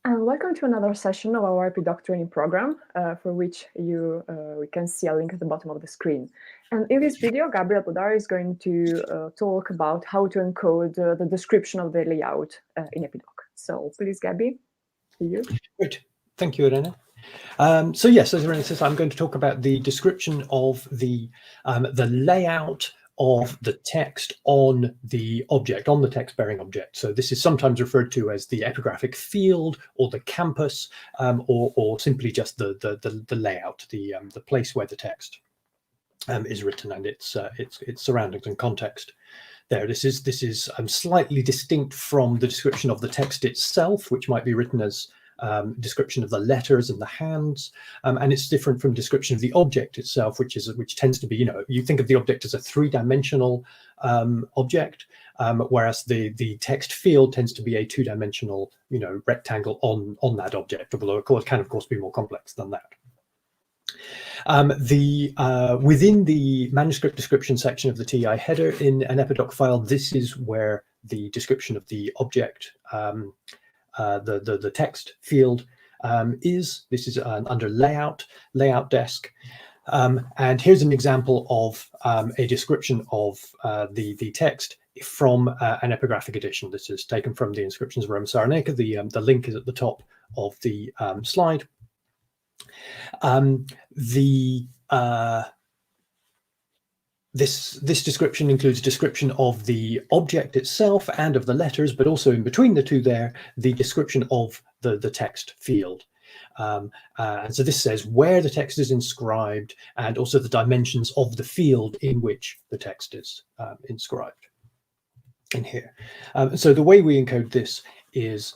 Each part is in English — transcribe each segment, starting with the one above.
And welcome to another session of our EpiDoc training program, for which we can see a link at the bottom of the screen. And in this video, Gabriel Podar is going to talk about how to encode the description of the layout in EpiDoc. So please, Gabby, to you. Great. Thank you, Irene. So yes, as Irene says, I'm going to talk about the description of the layout of the text on the object, on the text-bearing object. So this is sometimes referred to as the epigraphic field or the campus, or simply just the layout, the place where the text is written and its surroundings and context. There, this is slightly distinct from the description of the text itself, which might be written as description of the letters and the hands, and it's different from description of the object itself, which tends to be, you think of the object as a three-dimensional object, whereas the text field tends to be a two-dimensional, rectangle on that object, although it can of course be more complex than that. Within the manuscript description section of the TI header in an EpiDoc file, this is where the description of the object, the text field is. This is under layout desk, and here's an example of a description of the text from an epigraphic edition. This is taken from the Inscriptions of Rome Cyrenaica. The link is at the top of the slide. This description includes a description of the object itself and of the letters, but also in between the two there, the description of the text field. And so this says where the text is inscribed and also the dimensions of the field in which the text is inscribed in here. So the way we encode this is,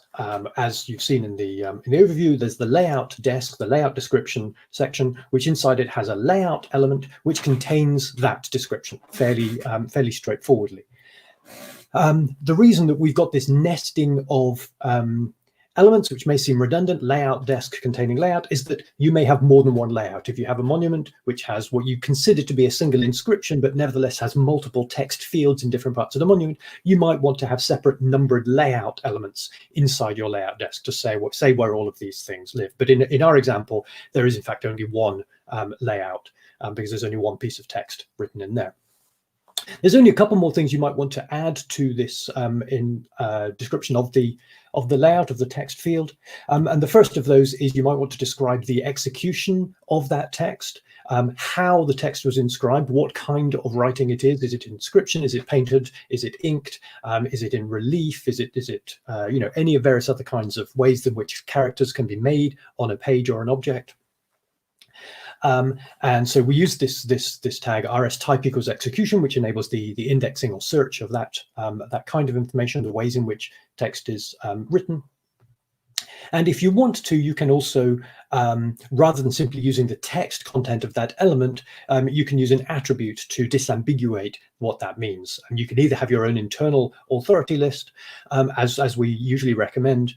as you've seen in the overview, there's the layout desk, the layout description section, which inside it has a layout element which contains that description fairly straightforwardly. The reason that we've got this nesting of elements, which may seem redundant, layout desk containing layout, is that you may have more than one layout. If you have a monument which has what you consider to be a single inscription, but nevertheless has multiple text fields in different parts of the monument, you might want to have separate numbered layout elements inside your layout desk to say where all of these things live. But in our example, there is in fact only one layout, because there's only one piece of text written in there. There's only a couple more things you might want to add to this description of the layout of the text field. And the first of those is you might want to describe the execution of that text, how the text was inscribed, what kind of writing it is. Is it inscription? Is it painted? Is it inked? Is it in relief? Is it any of various other kinds of ways in which characters can be made on a page or an object? And so we use this tag rs type equals execution, which enables the indexing or search of that kind of information, the ways in which text is written. And if you want to, you can also, rather than simply using the text content of that element, you can use an attribute to disambiguate what that means. And you can either have your own internal authority list, as we usually recommend,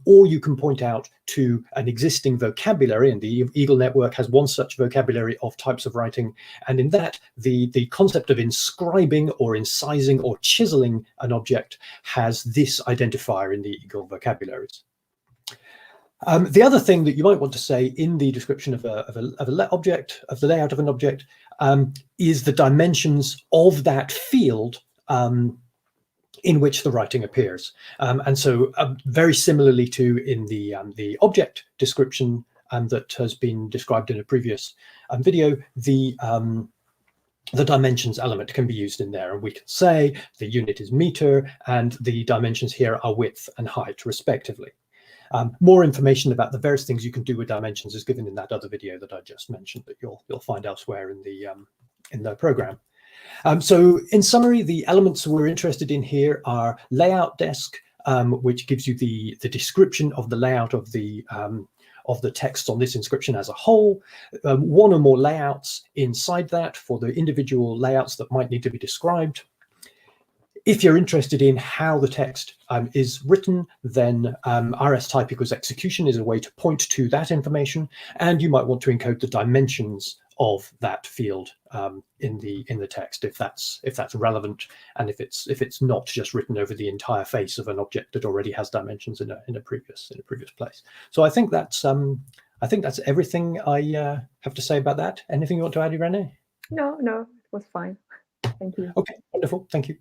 or you can point out to an existing vocabulary, and the Eagle network has one such vocabulary of types of writing. And in that, the concept of inscribing or incising or chiseling an object has this identifier in the Eagle vocabularies. The other thing that you might want to say in the description of the layout of an object, is the dimensions of that field in which the writing appears. And so very similarly to in the object description that has been described in a previous video, the dimensions element can be used in there, and we can say the unit is meter and the dimensions here are width and height respectively. More information about the various things you can do with dimensions is given in that other video that I just mentioned that you'll find elsewhere in the program. So in summary, the elements we're interested in here are layout desk, which gives you the description of the layout of the text on this inscription as a whole, one or more layouts inside that for the individual layouts that might need to be described. If you're interested in how the text is written, then rs type equals execution is a way to point to that information, and you might want to encode the dimensions of that field in the text, if that's relevant, and if it's not just written over the entire face of an object that already has dimensions in a previous place. So I think that's everything I have to say about that. Anything you want to add, Irene? No, it was fine. Thank you. Okay, wonderful. Thank you.